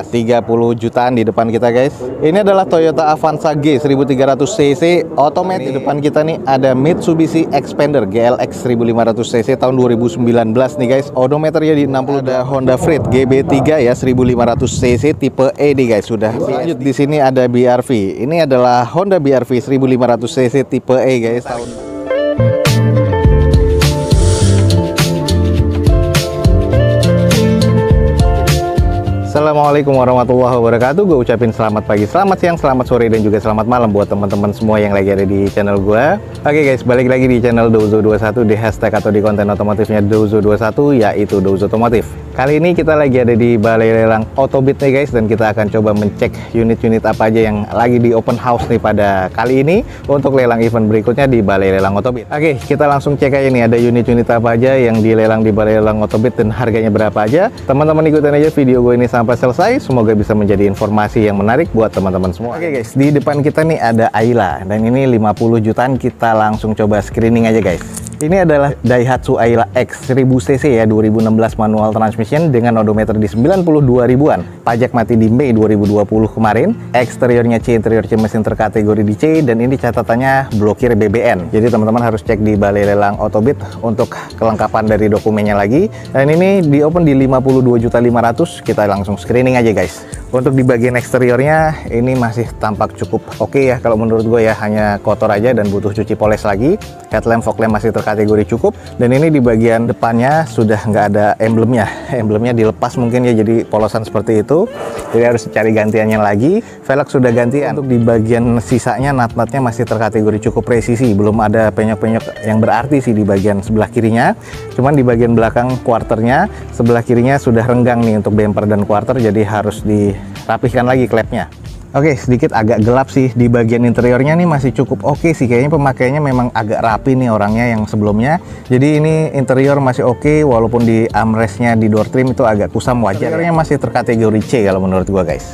30 jutaan di depan kita guys. Ini adalah Toyota Avanza G 1300 cc otomatis. Di depan kita nih ada Mitsubishi Xpander GLX 1500 cc tahun 2019 nih guys. Odometernya di 60. Ada Honda Freed GB3 ya 1500 cc tipe E nih guys. Sudah lanjut di sini ada BRV. Ini adalah Honda BRV 1500 cc tipe E guys tahun. Assalamualaikum warahmatullahi wabarakatuh. Gue ucapin selamat pagi, selamat siang, selamat sore, dan juga selamat malam buat teman-teman semua yang lagi ada di channel gue. Oke guys, balik lagi di channel Douzo21, di hashtag atau di konten otomotifnya Douzo21, yaitu Douzo Otomotif. Kali ini kita lagi ada di Balai Lelang Otobit nih guys, dan kita akan coba mencek unit-unit apa aja yang lagi di open house nih pada kali ini untuk lelang event berikutnya di Balai Lelang Otobit. Oke, kita langsung cek aja nih ada unit-unit apa aja yang dilelang di Balai Lelang Otobit dan harganya berapa aja. Teman-teman ikutin aja video gue ini sampai selesai, semoga bisa menjadi informasi yang menarik buat teman-teman semua. Oke guys, di depan kita nih ada Ayla, dan ini 50 jutaan. Kita langsung coba screening aja guys. Ini adalah Daihatsu Ayla X 1000 cc ya, 2016 manual transmission dengan odometer di 92 ribuan. Pajak mati di Mei 2020 kemarin. Eksteriornya C, interior C mesin terkategori di C, dan ini catatannya blokir BBN. Jadi teman-teman harus cek di Balai Lelang Otobit untuk kelengkapan dari dokumennya lagi. Dan ini di open di 52.500.000. Kita langsung screening aja guys. Untuk di bagian eksteriornya ini masih tampak cukup oke ya kalau menurut gue ya, hanya kotor aja dan butuh cuci poles lagi. Headlamp, fog lamp masih terkategori cukup, dan ini di bagian depannya sudah nggak ada emblemnya. Emblemnya dilepas mungkin ya, jadi polosan seperti itu, jadi harus cari gantiannya lagi. Velg sudah gantian. Untuk di bagian sisanya nut-nutnya masih terkategori cukup presisi, belum ada penyok-penyok yang berarti sih di bagian sebelah kirinya. Cuman di bagian belakang quarternya sebelah kirinya sudah renggang nih untuk bumper dan quarter, jadi harus dirapihkan lagi klepnya. Oke, sedikit agak gelap sih di bagian interiornya nih, masih cukup oke sih. Kayaknya pemakaiannya memang agak rapi nih orangnya yang sebelumnya. Jadi ini interior masih oke, walaupun di armrestnya di door trim itu agak kusam, wajar. Interiornya masih terkategori C kalau menurut gua guys.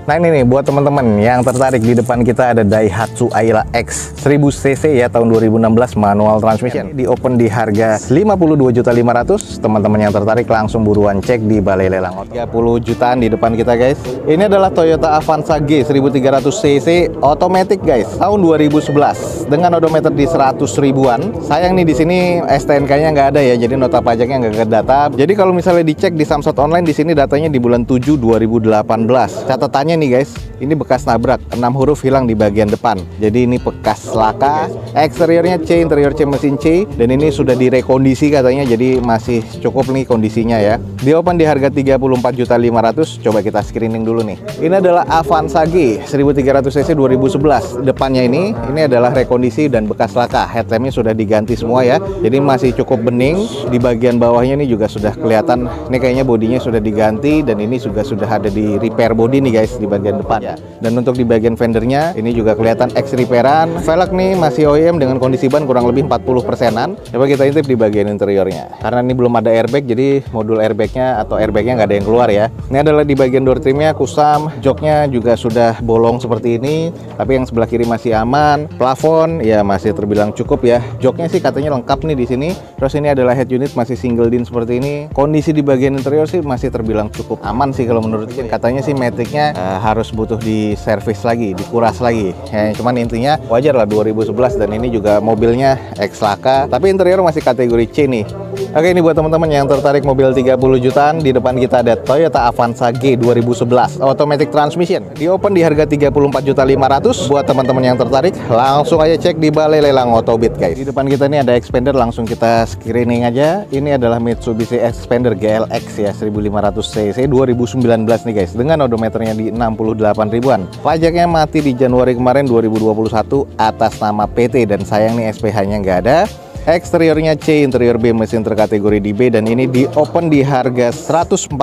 Nah ini nih buat teman-teman yang tertarik, di depan kita ada Daihatsu Ayla X 1000 cc ya tahun 2016 manual transmission. Di open di harga 52.500.000. Teman-teman yang tertarik langsung buruan cek di Balai Lelang Otobit. 30 jutaan di depan kita guys. Ini adalah Toyota Avanza G 1300 cc otomatis guys tahun 2011 dengan odometer di 100 ribuan. Sayang nih di sini STNK-nya nggak ada ya, jadi nota pajaknya nggak ke data. Jadi kalau misalnya dicek di Samsat Online, di sini datanya di bulan 7 2018. Catatannya nih guys, ini bekas nabrak, 6 huruf hilang di bagian depan. Jadi ini bekas laka. Eksteriornya C, interior C mesin C, dan ini sudah direkondisi katanya, jadi masih cukup nih kondisinya ya. Di open di harga 34.500.000. Coba kita screening dulu nih. Ini adalah Avanza G 1300 cc 2011. Depannya ini adalah rekondisi dan bekas laka. Headlampnya sudah diganti semua ya, jadi masih cukup bening. Di bagian bawahnya ini juga sudah kelihatan, ini kayaknya bodinya sudah diganti, dan ini juga sudah ada di repair body nih guys di bagian depan ya. Dan untuk di bagian fendernya ini juga kelihatan ex repairan. Velg nih masih OEM dengan kondisi ban kurang lebih 40%-an. Coba kita intip di bagian interiornya. Karena ini belum ada airbag, jadi modul airbagnya atau airbagnya nggak ada yang keluar ya. Ini adalah di bagian door trimnya kusam, joknya juga sudah bolong seperti ini, tapi yang sebelah kiri masih aman. Plafon ya masih terbilang cukup ya. Joknya sih katanya lengkap nih di sini. Terus ini adalah head unit masih single din seperti ini. Kondisi di bagian interior sih masih terbilang cukup aman sih kalau menurut saya. Katanya sih maticnya harus butuh di servis lagi, dikuras lagi ya, cuman intinya wajar lah 2011, dan ini juga mobilnya ex laka, tapi interior masih kategori C nih. Oke, ini buat teman-teman yang tertarik mobil 30 jutaan, di depan kita ada Toyota Avanza G 2011 automatic transmission. Di open di harga 34.500.000. Buat teman-teman yang tertarik langsung aja cek di Balai Lelang Otobit guys. Di depan kita ini ada Xpander, langsung kita screening aja. Ini adalah Mitsubishi Xpander GLX ya 1500 cc 2019 nih guys, dengan odometernya di 68 ribuan. Pajaknya mati di Januari kemarin 2021 atas nama PT, dan sayang nih SPH-nya nggak ada. Eksteriornya C, interior B mesin terkategori di B, dan ini di open di harga 148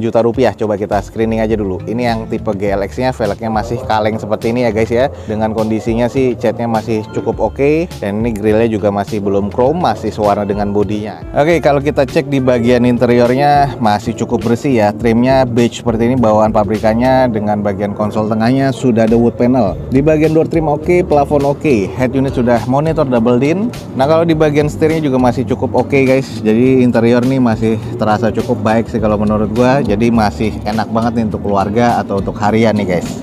juta rupiah. Coba kita screening aja dulu. Ini yang tipe GLX-nya, velgnya masih kaleng seperti ini ya guys ya. Dengan kondisinya sih catnya masih cukup oke, dan ini grillnya juga masih belum chrome, masih sewarna dengan bodinya. Oke, kalau kita cek di bagian interiornya masih cukup bersih ya. Trimnya beige seperti ini bawaan pabrikannya, dengan bagian konsol tengahnya sudah ada wood panel. Di bagian door trim oke, plafon oke, head unit sudah monitor double din. Nah kalau Kalau di bagian setirnya juga masih cukup oke guys. Jadi interior nih masih terasa cukup baik sih kalau menurut gua. Jadi masih enak banget nih untuk keluarga atau untuk harian nih guys.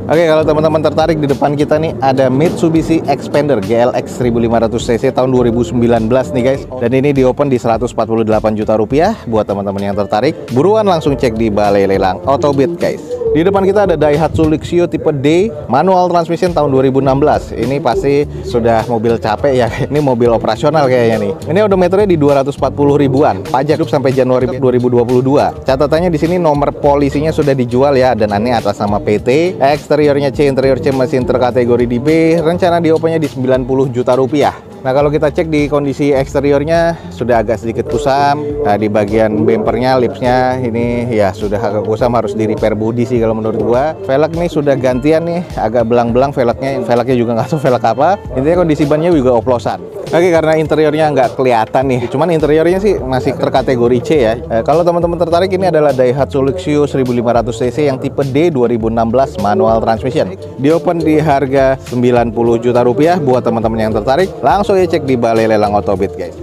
Oke, kalau teman-teman tertarik, di depan kita nih ada Mitsubishi Xpander GLX 1500cc tahun 2019 nih guys. Dan ini di-open di 148 juta rupiah. Buat teman-teman yang tertarik, buruan langsung cek di Balai Lelang Autobit guys. Di depan kita ada Daihatsu Luxio tipe D, manual transmission tahun 2016. Ini pasti sudah mobil capek ya. Ini mobil operasional kayaknya nih. Ini odometernya di 240 ribuan. Pajak hidup sampai Januari 2022. Catatannya di sini nomor polisinya sudah dijual ya, dan ini atas nama PT. Eksteriornya C, interior C, mesin terkategori di B. Rencana di-opennya di 90 juta rupiah. Nah, kalau kita cek di kondisi eksteriornya sudah agak sedikit kusam. Nah, di bagian bempernya, lipsnya ini ya sudah agak kusam, harus di repair bodi sih kalau menurut gua. Velg nih sudah gantian nih, agak belang-belang velgnya juga nggak tahu velg apa. Intinya kondisi bannya juga oplosan. Oke, karena interiornya nggak kelihatan nih, cuman interiornya sih masih terkategori C ya. Kalau teman-teman tertarik, ini adalah Daihatsu Luxio 1500cc yang tipe D 2016 manual transmission. Di-open di harga 90 juta rupiah. Buat teman-teman yang tertarik, langsung ya cek di Balai Lelang Autobit guys.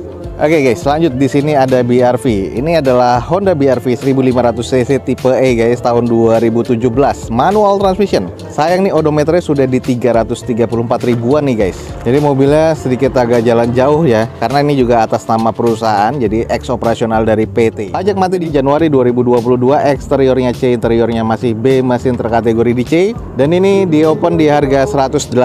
Oke guys, lanjut di sini ada BRV. Ini adalah Honda BRV 1500cc tipe E guys, tahun 2017, manual transmission. Sayang nih odometernya sudah di 334 ribuan nih guys. Jadi mobilnya sedikit agak jalan jauh ya, karena ini juga atas nama perusahaan, jadi ex operasional dari PT. Pajak mati di Januari 2022, eksteriornya C, interiornya masih B, mesin terkategori di C. Dan ini di-open di harga 118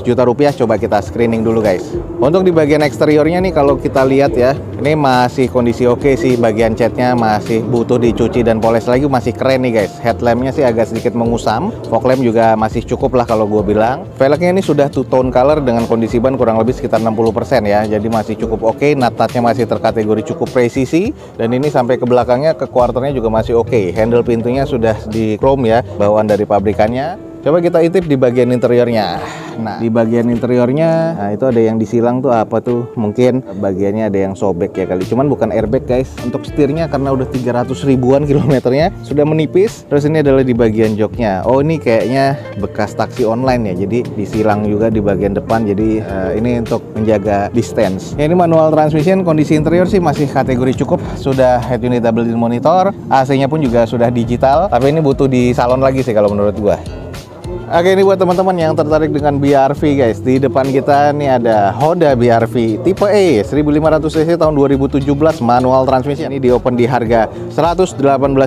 juta rupiah. Coba kita screening dulu guys. Untuk di bagian eksteriornya nih, kalau kita lihat ya, ini masih kondisi oke sih. Bagian catnya masih butuh dicuci dan poles lagi, masih keren nih guys. Headlampnya sih agak sedikit mengusam, fog lamp juga masih cukup lah kalau gue bilang. Velgnya ini sudah two tone color dengan kondisi ban kurang lebih sekitar 60% ya, jadi masih cukup oke. Nut-nutnya masih terkategori cukup presisi, dan ini sampai ke belakangnya, ke quarternya juga masih oke. Handle pintunya sudah di chrome ya, bawaan dari pabrikannya. Coba kita intip di bagian interiornya. Nah, di bagian interiornya, nah itu ada yang disilang tuh apa tuh? Mungkin bagiannya ada yang sobek ya kali. Cuman bukan airbag guys. Untuk setirnya karena udah 300 ribuan kilometernya, sudah menipis. Terus ini adalah di bagian joknya. Oh, ini kayaknya bekas taksi online ya. Jadi disilang juga di bagian depan. Jadi ini untuk menjaga distance. Ya, ini manual transmission. Kondisi interior sih masih kategori cukup. Sudah head unit double din monitor. AC-nya pun juga sudah digital. Tapi ini butuh di salon lagi sih kalau menurut gua. Oke, ini buat teman-teman yang tertarik dengan BRV guys. Di depan kita nih ada Honda BRV tipe E 1500cc tahun 2017 manual transmission. Ini di-open di harga 118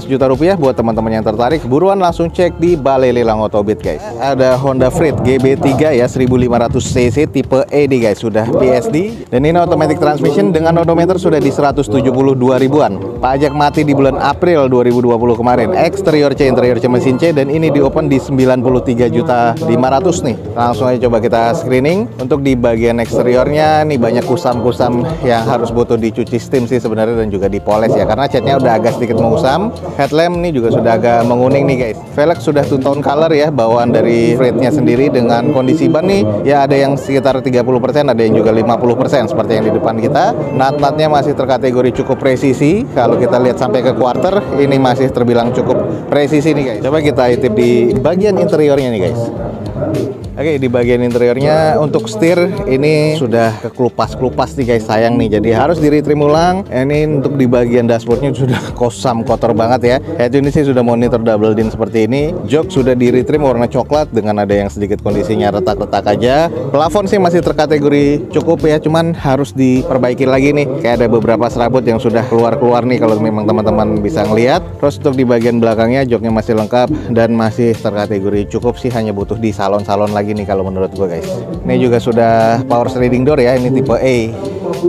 juta rupiah. Buat teman-teman yang tertarik, buruan langsung cek di Balai Lelang Autobit guys. Ada Honda Freed GB3 ya 1500cc tipe E nih guys, sudah PSD. Dan ini automatic transmission dengan odometer sudah di 172 ribuan. Pajak mati di bulan April 2020 kemarin. Eksterior C, interior C, mesin C, dan ini di-open di 93 juta 500 nih. Langsung aja coba kita screening. Untuk di bagian eksteriornya nih banyak kusam-kusam yang harus butuh dicuci steam sih sebenarnya, dan juga dipoles ya, karena catnya udah agak sedikit mengusam. Headlamp nih juga sudah agak menguning nih guys. Velg sudah two tone color ya, bawaan dari Freednya sendiri. Dengan kondisi ban nih ya ada yang sekitar 30%, ada yang juga 50% seperti yang di depan kita. Nut-nutnya masih terkategori cukup presisi. Kalau kita lihat sampai ke quarter, ini masih terbilang cukup presisi nih guys. Coba kita intip di bagian interiornya nih guys. Oke, di bagian interiornya untuk setir ini sudah kekelupas-kelupas nih guys, sayang nih, jadi harus di retrim ulang. Ini untuk di bagian dashboardnya sudah kosam, kotor banget ya. Head unit sih sudah monitor double din seperti ini. Jok sudah di retrim warna coklat dengan ada yang sedikit kondisinya retak-retak aja. Plafon sih masih terkategori cukup ya, cuman harus diperbaiki lagi nih. Kayak ada beberapa serabut yang sudah keluar-keluar nih kalau memang teman-teman bisa ngelihat. Terus untuk di bagian belakangnya joknya masih lengkap dan masih terkategori cukup sih, hanya butuh di salon-salon lagi nih kalau menurut gue guys. Ini juga sudah power sliding door ya, ini tipe E.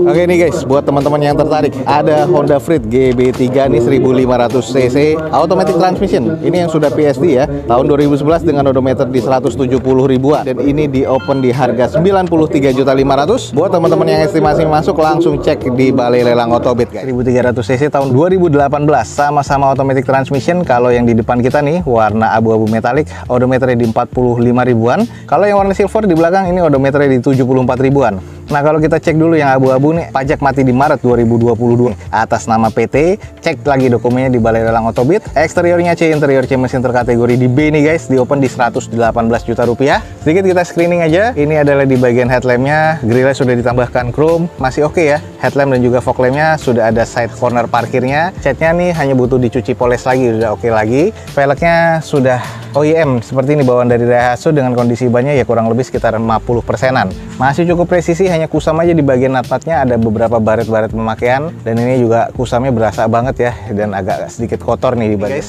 Oke nih guys, buat teman-teman yang tertarik, ada Honda Freed GB3 nih 1500cc automatic transmission. Ini yang sudah PSD ya, tahun 2011 dengan odometer di 170 ribuan. Dan ini di open di harga 93.500.000. Buat teman-teman yang estimasi masuk, langsung cek di Balai Lelang Autobit guys. 1300cc tahun 2018, sama-sama automatic transmission. Kalau yang di depan kita nih warna abu-abu metalik, odometernya di 45 ribuan. Kalau yang warna silver di belakang ini odometernya di 74 ribuan. Nah, kalau kita cek dulu yang abu-abu nih, pajak mati di Maret 2022 atas nama PT. Cek lagi dokumennya di Balai Lelang Otobit. Eksteriornya C, interior C, mesin terkategori di B nih guys, di open di 118 juta rupiah. Sedikit kita screening aja. Ini adalah di bagian headlampnya, grillnya sudah ditambahkan chrome, masih oke ya. Headlamp dan juga fog lampnya sudah ada side corner parkirnya. Catnya nih hanya butuh dicuci poles lagi, udah oke lagi. Velgnya sudah OEM seperti ini, bawaan dari Daihatsu dengan kondisi bannya ya kurang lebih sekitar 50%-an. Masih cukup presisi, hanya kusam aja di bagian nut-nutnya ada beberapa baret-baret pemakaian, dan ini juga kusamnya berasa banget ya, dan agak sedikit kotor nih di bagian.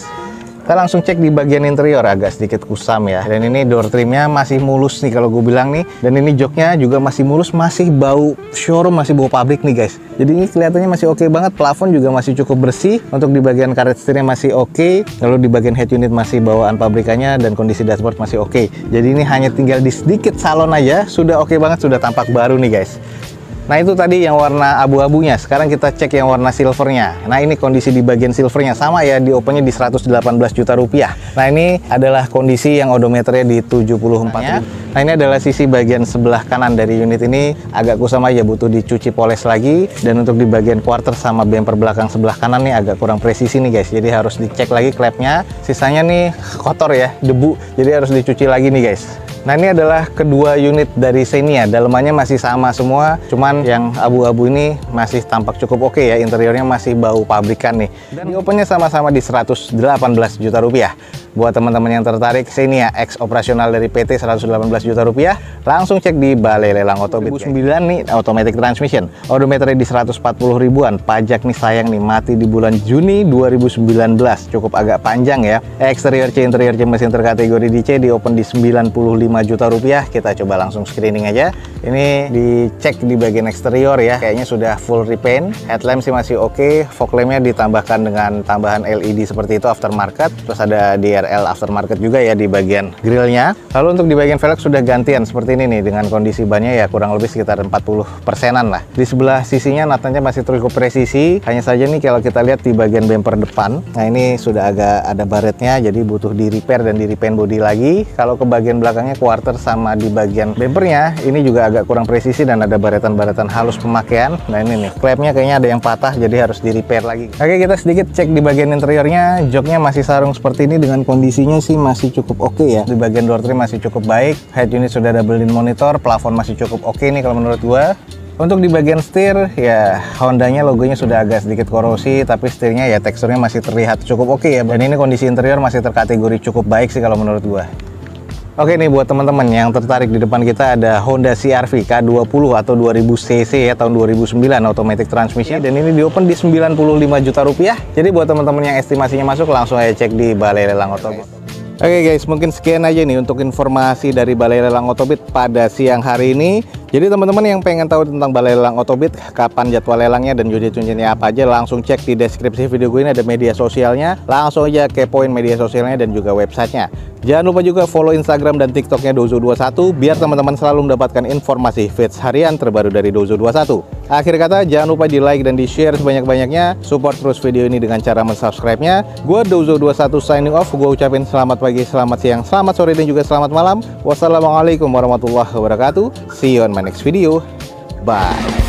Kita langsung cek di bagian interior, agak sedikit kusam ya. Dan ini door trimnya masih mulus nih kalau gue bilang nih. Dan ini joknya juga masih mulus, masih bau showroom, masih bau pabrik nih guys. Jadi ini kelihatannya masih oke banget. Plafon juga masih cukup bersih. Untuk di bagian karet setirnya masih oke. Lalu di bagian head unit masih bawaan pabrikannya, dan kondisi dashboard masih oke. Jadi ini hanya tinggal di sedikit salon aja, sudah oke banget, sudah tampak baru nih guys. Nah, itu tadi yang warna abu-abunya. Sekarang kita cek yang warna silvernya. Nah, ini kondisi di bagian silvernya sama ya, di opennya di 118 juta rupiah. Nah, ini adalah kondisi yang odometernya di 74. Nah, ini adalah sisi bagian sebelah kanan dari unit ini, agak kusam aja, butuh dicuci poles lagi. Dan untuk di bagian quarter sama bumper belakang sebelah kanan nih agak kurang presisi nih guys. Jadi harus dicek lagi klepnya. Sisanya nih kotor ya, debu. Jadi harus dicuci lagi nih guys. Nah, ini adalah kedua unit dari Xenia. Dalemannya masih sama semua, cuman yang abu-abu ini masih tampak cukup oke ya. Interiornya masih bau pabrikan nih. Dan opennya sama-sama di 118 juta rupiah. Buat teman-teman yang tertarik Xenia X operasional dari PT 118 juta rupiah, langsung cek di Balai Lelang Otobit. 2009 nih, automatic transmission. Odometernya di 140 ribuan. Pajak nih sayang nih, mati di bulan Juni 2019. Cukup agak panjang ya. Eksterior C, interior C, mesin terkategori di C, di open di 95 juta rupiah. Kita coba langsung screening aja. Ini dicek di bagian eksterior ya, kayaknya sudah full repaint. Headlamp sih masih oke. Fog lampnya ditambahkan dengan tambahan LED seperti itu aftermarket. Terus ada DRL aftermarket juga ya di bagian grillnya. Lalu untuk di bagian velg sudah gantian seperti ini nih, dengan kondisi bannya ya kurang lebih sekitar 40%-an lah. Di sebelah sisinya natanya masih cukup presisi. Hanya saja nih kalau kita lihat di bagian bumper depan, nah ini sudah agak ada baretnya, jadi butuh di repair dan di repaint body lagi. Kalau ke bagian belakangnya quarter sama di bagian bumpernya ini juga agak kurang presisi dan ada baretan-baretan halus pemakaian. Nah ini nih, klepnya kayaknya ada yang patah, jadi harus di repair lagi. Oke, kita sedikit cek di bagian interiornya. Joknya masih sarung seperti ini, dengan kondisinya sih masih cukup oke ya. Di bagian door trim masih cukup baik. Head unit sudah double in monitor. Plafon masih cukup oke nih kalau menurut gua. Untuk di bagian setir ya, Hondanya logonya sudah agak sedikit korosi, tapi setirnya ya teksturnya masih terlihat cukup oke ya. Dan ini kondisi interior masih terkategori cukup baik sih kalau menurut gua. Oke nih, buat teman-teman yang tertarik, di depan kita ada Honda CR-V K20 atau 2000 cc ya, tahun 2009, automatic transmission, dan ini di open di 95 juta rupiah. Jadi buat teman-teman yang estimasinya masuk, langsung aja cek di Balai Lelang Otobit. Oke guys, mungkin sekian aja nih untuk informasi dari Balai Lelang Otobit pada siang hari ini. Jadi teman-teman yang pengen tahu tentang Balai Lelang Otobit, kapan jadwal lelangnya dan unit-unitnya apa aja, langsung cek di deskripsi video gue ini, ada media sosialnya. Langsung aja kepoin media sosialnya dan juga websitenya. Jangan lupa juga follow Instagram dan TikToknya Dozo21 biar teman-teman selalu mendapatkan informasi feeds harian terbaru dari Dozo21. Akhir kata, jangan lupa di like dan di share sebanyak-banyaknya. Support terus video ini dengan cara subscribe-nya. Gue Dozo21 signing off. Gue ucapin selamat pagi, selamat siang, selamat sore, dan juga selamat malam. Wassalamualaikum warahmatullahi wabarakatuh. See you on my next video. Bye.